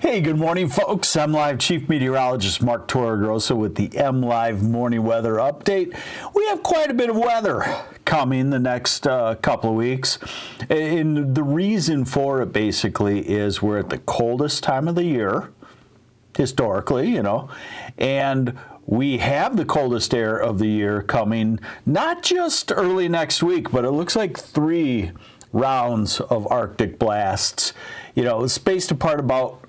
Hey, good morning, folks. I'm Live Chief Meteorologist Mark Torregrossa with the MLive Morning Weather Update. We have quite a bit of weather coming the next couple of weeks. And the reason for it basically is we're at the coldest time of the year, historically, and we have the coldest air of the year coming not just early next week, but it looks like 3 rounds of Arctic blasts, spaced apart about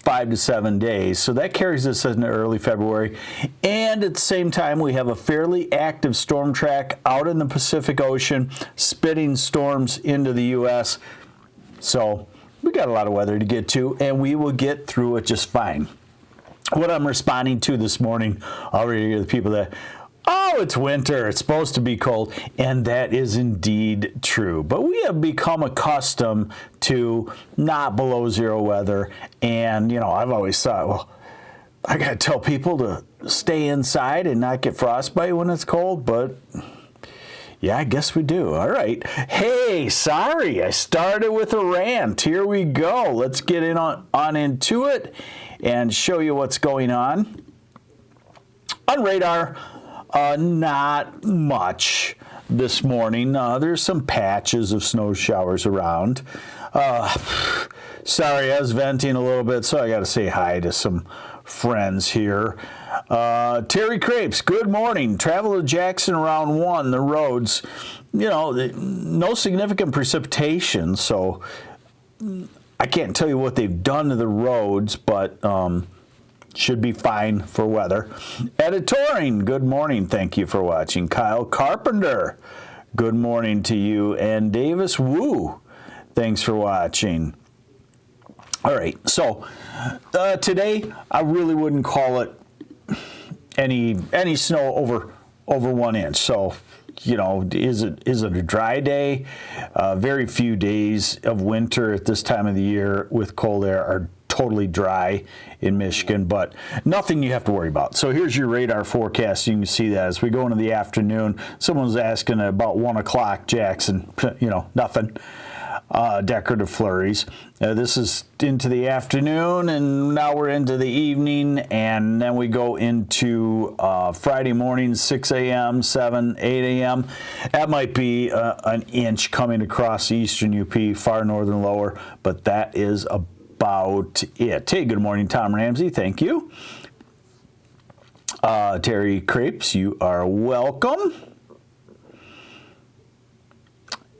5 to 7 days. So that carries us into early February. And at the same time, we have a fairly active storm track out in the Pacific Ocean, spitting storms into the U.S. So we got a lot of weather to get to, and we will get through it just fine. What I'm responding to this morning, already the people that, it's winter, it's supposed to be cold, and that is indeed true. But we have become accustomed to not below zero weather, and, I've always thought, well, I got to tell people to stay inside and not get frostbite when it's cold, but yeah, I guess we do. All right. Hey, sorry, I started with a rant. Here we go. Let's get on into it and show you what's going on. On radar, not much this morning. There's some patches of snow showers around. Sorry, I was venting a little bit, so I got to say hi to some friends here. Terry Crapes, good morning. Travel to Jackson around 1. The roads, no significant precipitation, so I can't tell you what they've done to the roads, but should be fine for weather. Editoring, good morning. Thank you for watching. Kyle Carpenter, good morning to you. And Davis Wu, thanks for watching. All right, so today I really wouldn't call it any snow over 1 inch. So, is it a dry day? Very few days of winter at this time of the year with cold air are totally dry in Michigan, but nothing you have to worry about. So here's your radar forecast. You can see that as we go into the afternoon. Someone's asking about 1 o'clock, Jackson, nothing. Decorative flurries. This is into the afternoon, and now we're into the evening, and then we go into Friday morning, 6 a.m., 7, 8 a.m. That might be an inch coming across eastern UP, far northern lower, but that is about it. Hey, good morning, Tom Ramsey. Thank you. Terry Crapes, you are welcome.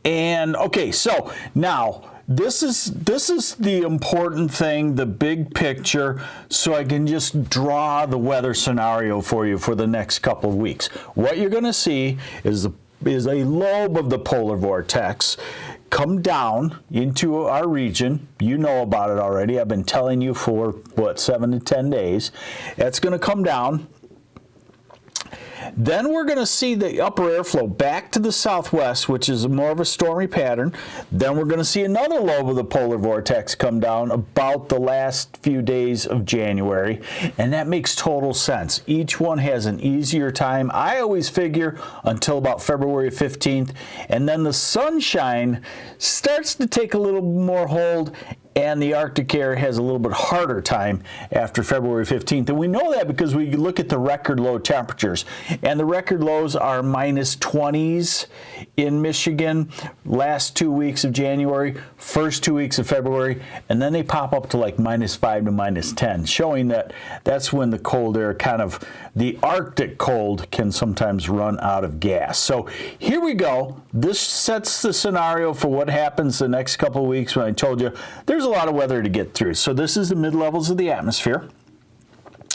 And okay, so now this is the important thing, the big picture, so I can just draw the weather scenario for you for the next couple of weeks. What you're going to see is a lobe of the polar vortex come down into our region. You know about it already. I've been telling you for 7 to 10 days. It's going to come down. Then we're going to see the upper airflow back to the southwest, which is more of a stormy pattern. Then we're going to see another lobe of the polar vortex come down about the last few days of January, and that makes total sense. Each one has an easier time. I always figure until about February 15th, and then the sunshine starts to take a little more hold, and the Arctic air has a little bit harder time after February 15th. And we know that because we look at the record low temperatures. And the record lows are minus 20s in Michigan last 2 weeks of January, first 2 weeks of February, and then they pop up to like minus 5 to minus 10, showing that that's when the cold air the Arctic cold can sometimes run out of gas. So here we go. This sets the scenario for what happens the next couple of weeks when I told you there's a lot of weather to get through. So this is the mid-levels of the atmosphere.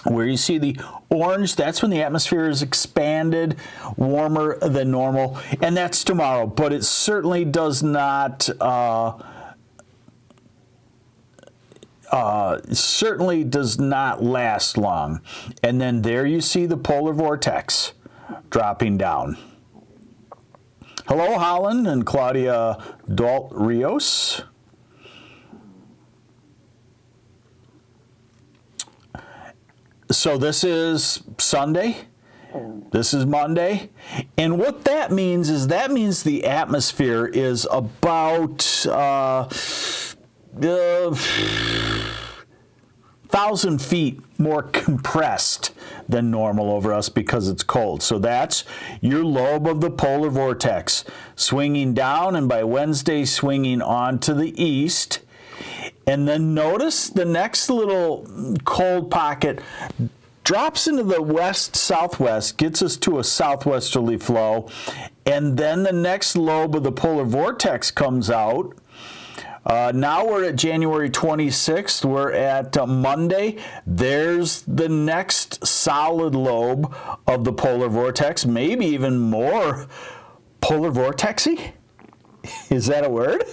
Where you see the orange, that's when the atmosphere is expanded, warmer than normal, and that's tomorrow. But it certainly does not last long. And then there you see the polar vortex dropping down. Hello, Holland and Claudia Dalt Rios. So this is Sunday. This is Monday. And what that means is the atmosphere is about 1,000 feet more compressed than normal over us because it's cold. So that's your lobe of the polar vortex swinging down, and by Wednesday swinging on to the east. And then notice the next little cold pocket drops into the west-southwest, gets us to a southwesterly flow, and then the next lobe of the polar vortex comes out. Now we're at January 26th. We're at Monday. There's the next solid lobe of the polar vortex, maybe even more polar vortexy. Is that a word?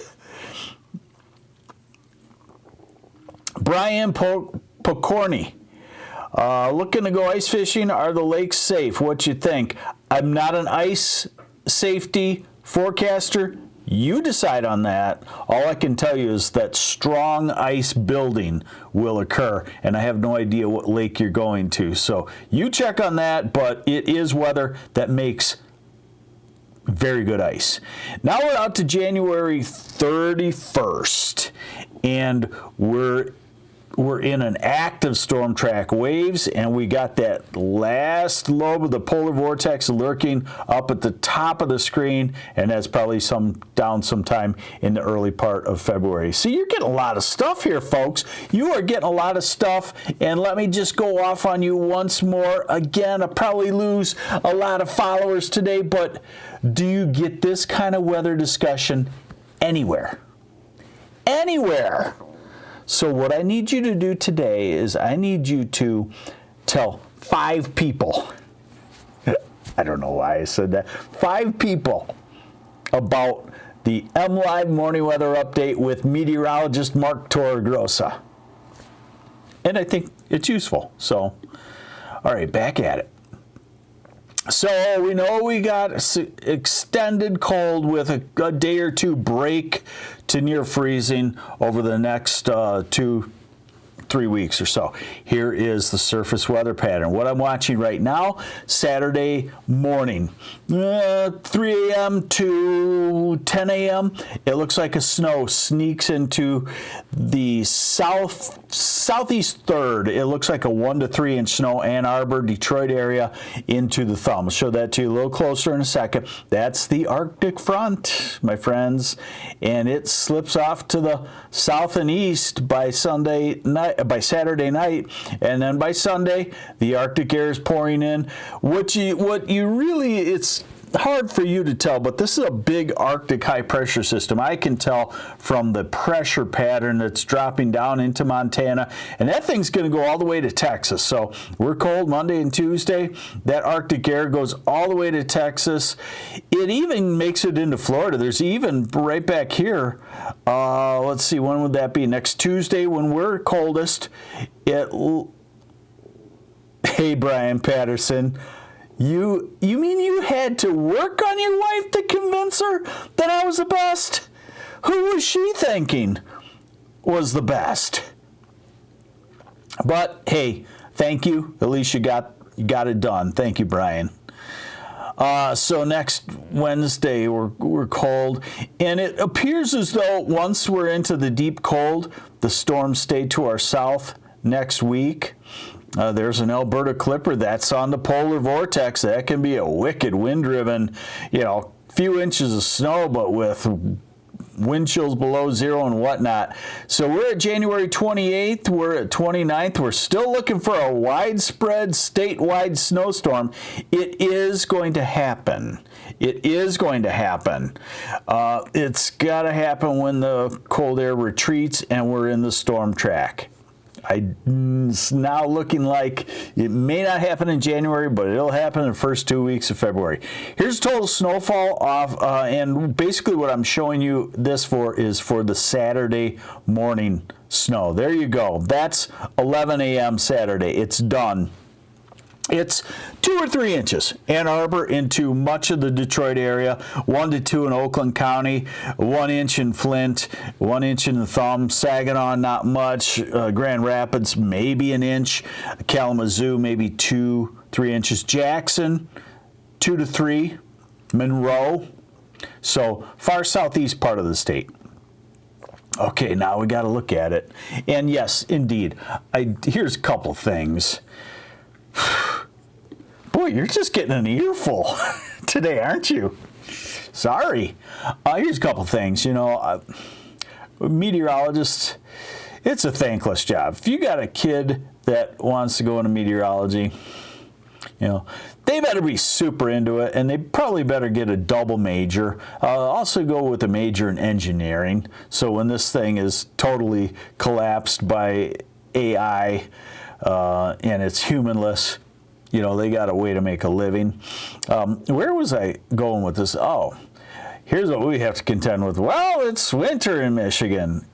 Brian Pokorny. Looking to go ice fishing. Are the lakes safe? What you think? I'm not an ice safety forecaster. You decide on that. All I can tell you is that strong ice building will occur, and I have no idea what lake you're going to. So you check on that, but it is weather that makes very good ice. Now we're out to January 31st, and we're in an active storm track waves, and we got that last lobe of the polar vortex lurking up at the top of the screen, and that's probably down sometime in the early part of February. So you're getting a lot of stuff here, folks. You are getting a lot of stuff, and let me just go off on you once more. Again, I probably lose a lot of followers today, but do you get this kind of weather discussion anywhere? Anywhere. So what I need you to do today is I need you to tell 5 people, I don't know why I said that, 5 people about the MLive Morning Weather Update with meteorologist Mark Torregrossa. And I think it's useful. So, all right, back at it. So we know we got extended cold with a day or two break to near freezing over the next 2-3 weeks or so. Here is the surface weather pattern. What I'm watching right now, Saturday morning, 3 a.m. to 10 a.m., it looks like a snow sneaks into the southeast third. It looks like a 1 to 3 inch snow, Ann Arbor, Detroit area into the thumb. I'll show that to you a little closer in a second. That's the Arctic front, my friends, and it slips off to the south and east by Saturday night, and then by Sunday the Arctic air is pouring in. What you really, it's hard for you to tell, but this is a big Arctic high pressure system. I can tell from the pressure pattern that's dropping down into Montana, and that thing's going to go all the way to Texas. So we're cold Monday and Tuesday. That Arctic air goes all the way to Texas. It even makes it into Florida. There's even right back here, let's see, when would that be? Next Tuesday when we're coldest. Hey, Brian Patterson. You mean you had to work on your wife to convince her that I was the best? Who was she thinking was the best? But hey, thank you. At least you got it done. Thank you, Brian. So next Wednesday we're cold, and it appears as though once we're into the deep cold, the storms stay to our south next week. There's an Alberta clipper that's on the polar vortex. That can be a wicked wind-driven, few inches of snow, but with wind chills below zero and whatnot. So we're at January 28th. We're at 29th. We're still looking for a widespread statewide snowstorm. It is going to happen. It is going to happen. It's got to happen when the cold air retreats and we're in the storm track. It's now looking like it may not happen in January, but it'll happen in the first 2 weeks of February. Here's total snowfall off, and basically what I'm showing you this for is for the Saturday morning snow. There you go. That's 11 a.m. Saturday. It's done. It's 2 or 3 inches. Ann Arbor into much of the Detroit area, 1 to 2 in Oakland County, 1 inch in Flint, 1 inch in the thumb, Saginaw not much, Grand Rapids maybe an inch, Kalamazoo maybe 2-3 inches, Jackson 2 to 3, Monroe, so far southeast part of the state. Okay, now we got to look at it. And yes, indeed, here's a couple things. Boy, you're just getting an earful today, aren't you? Sorry. Here's a couple things. Meteorologists, it's a thankless job. If you got a kid that wants to go into meteorology, they better be super into it, and they probably better get a double major. Also go with a major in engineering. So when this thing is totally collapsed by AI and it's humanless, they got a way to make a living. Where was I going with this? Oh, here's what we have to contend with. Well, it's winter in Michigan.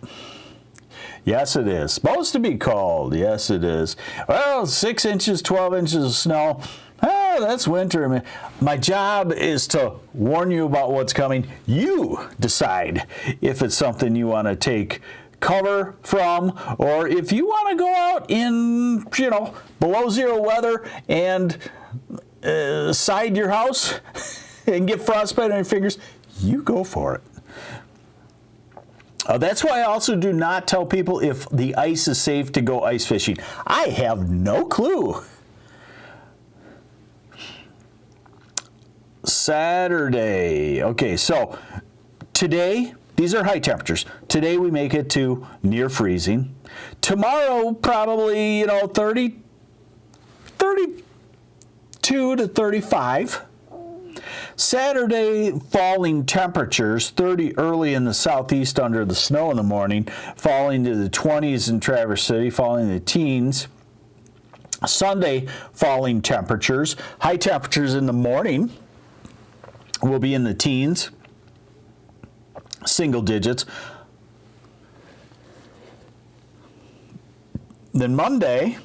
Yes, it is. Supposed to be cold. Yes, it is. Well, 6 inches, 12 inches of snow. That's winter. My job is to warn you about what's coming. You decide if it's something you want to take cover from, or if you want to go out in, below zero weather and side your house and get frostbite on your fingers, you go for it. That's why I also do not tell people if the ice is safe to go ice fishing. I have no clue. Saturday. Okay, so today, these are high temperatures. Today we make it to near freezing. Tomorrow, probably, 32 to 35. Saturday, falling temperatures, 30 early in the southeast under the snow in the morning, falling to the 20s in Traverse City, falling to the teens. Sunday, falling temperatures, high temperatures in the morning will be in the teens, single digits. Then Monday,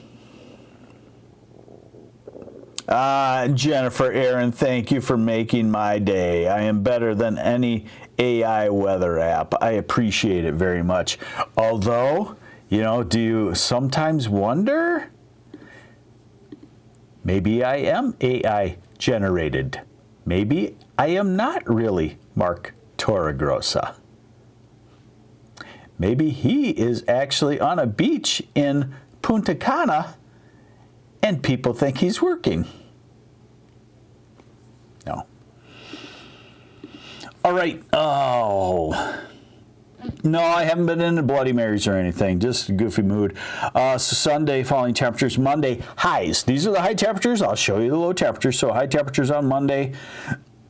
Jennifer Aaron, thank you for making my day. I am better than any AI weather app. I appreciate it very much. Although, do you sometimes wonder? Maybe I am AI generated. Maybe I am not really Mark Torregrossa. Maybe he is actually on a beach in Punta Cana and people think he's working. No. All right. Oh. No, I haven't been into Bloody Marys or anything. Just a goofy mood. So Sunday, falling temperatures. Monday, highs. These are the high temperatures. I'll show you the low temperatures. So high temperatures on Monday,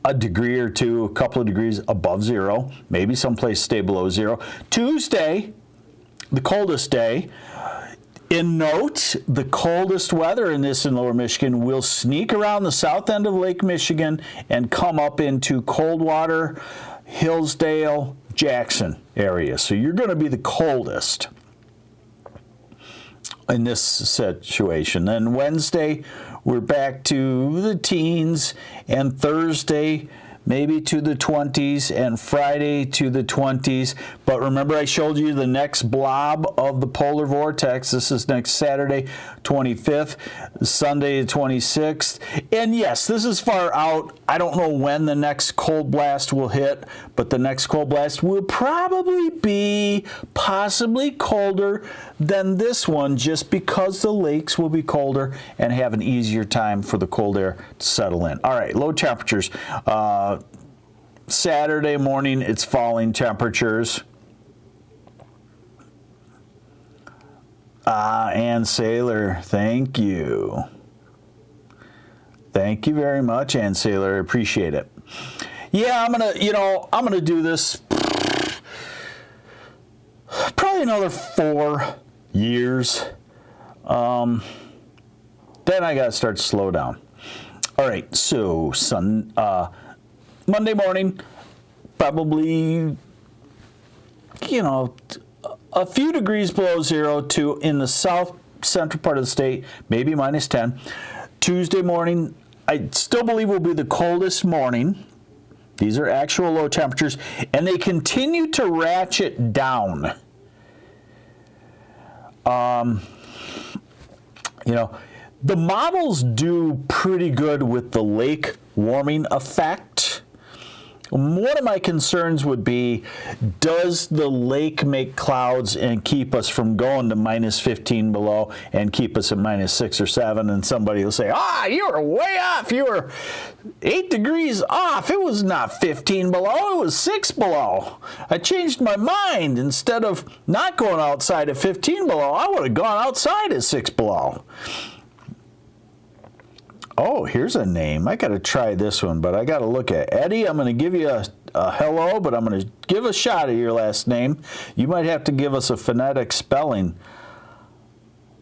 a degree or two, a couple of degrees above zero. Maybe someplace stay below zero. Tuesday, the coldest day. In note, the coldest weather in Lower Michigan will sneak around the south end of Lake Michigan and come up into Coldwater, Hillsdale, Jackson area. So you're going to be the coldest in this situation. Then Wednesday, we're back to the teens, and Thursday, maybe to the 20s, and Friday to the 20s. But remember, I showed you the next blob of the polar vortex. This is next Saturday, 25th, Sunday, the 26th. And yes, this is far out. I don't know when the next cold blast will hit, but the next cold blast will probably be possibly colder than this one, just because the lakes will be colder and have an easier time for the cold air to settle in. All right, low temperatures. Saturday morning, it's falling temperatures. Ann Saylor, thank you. Thank you very much, Ann Saylor. I appreciate it. Yeah, I'm gonna do this probably another 4 years. Then I gotta start to slow down. All right, so Monday morning, probably, a few degrees below zero to in the south central part of the state, maybe minus 10. Tuesday morning, I still believe will be the coldest morning. These are actual low temperatures, and they continue to ratchet down. The models do pretty good with the lake warming effect. One of my concerns would be, does the lake make clouds and keep us from going to minus 15 below and keep us at minus 6 or 7? And somebody will say, you were way off. You were 8 degrees off. It was not 15 below. It was 6 below. I changed my mind. Instead of not going outside at 15 below, I would have gone outside at 6 below. Oh, here's a name. I got to try this one, but I got to look at Eddie. I'm going to give you a hello, but I'm going to give a shot at your last name. You might have to give us a phonetic spelling.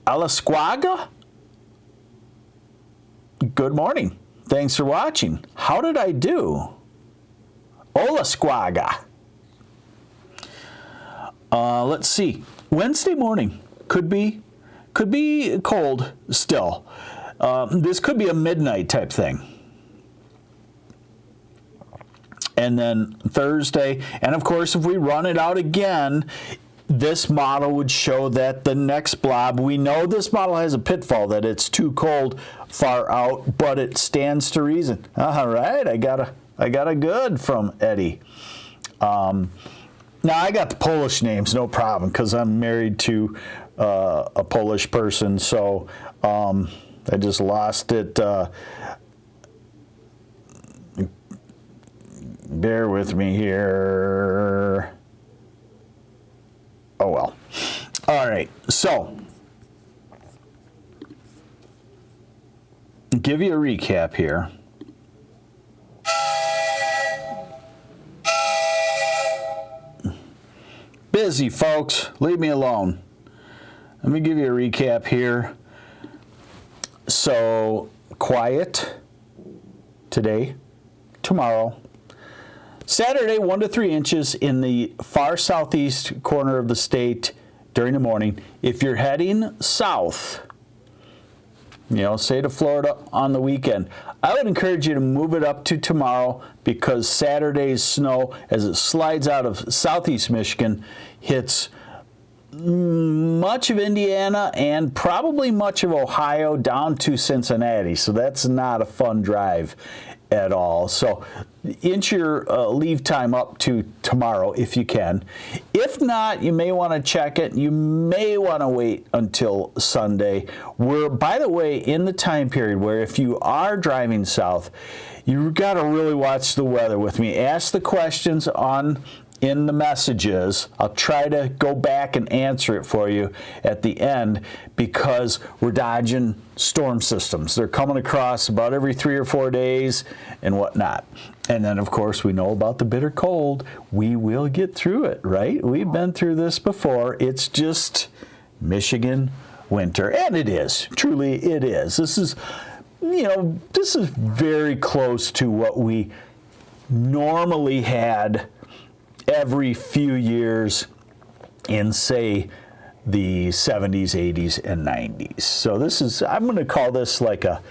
Alasquaga? Good morning. Thanks for watching. How did I do? Olasquaga. Let's see. Wednesday morning could be cold still. This could be a midnight type thing. And then Thursday, and of course, if we run it out again, this model would show that the next blob, we know this model has a pitfall that it's too cold far out, but it stands to reason. All right, I got a good from Eddie. Now I got the Polish names, no problem, because I'm married to a Polish person, so I just lost it. Bear with me here. Oh, well. All right. So, give you a recap here. Busy, folks. Leave me alone. Let me give you a recap here. So, quiet today, tomorrow. Saturday, 1 to 3 inches in the far southeast corner of the state during the morning. If you're heading south, say to Florida on the weekend, I would encourage you to move it up to tomorrow, because Saturday's snow, as it slides out of southeast Michigan, hits much of Indiana and probably much of Ohio down to Cincinnati. So that's not a fun drive at all. So inch your leave time up to tomorrow if you can. If not, you may want to check it. You may want to wait until Sunday. We're, by the way, in the time period where if you are driving south, you've got to really watch the weather with me. Ask the questions in the messages. I'll try to go back and answer it for you at the end, because we're dodging storm systems. They're coming across about every 3 or 4 days and whatnot. And then, of course, we know about the bitter cold. We will get through it, right? We've been through this before. It's just Michigan winter. And it is. Truly, it is. This is, this is very close to what we normally had every few years in, say, the 70s, 80s, and 90s. So this is, I'm going to call this like a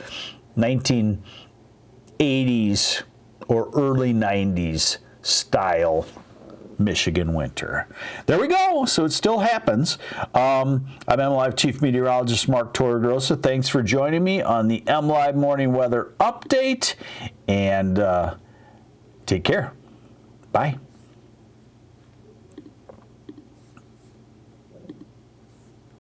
1980s or early 90s style Michigan winter. There we go. So it still happens. I'm MLive Chief Meteorologist Mark Torregrossa. Thanks for joining me on the MLive Morning Weather Update, and take care. Bye.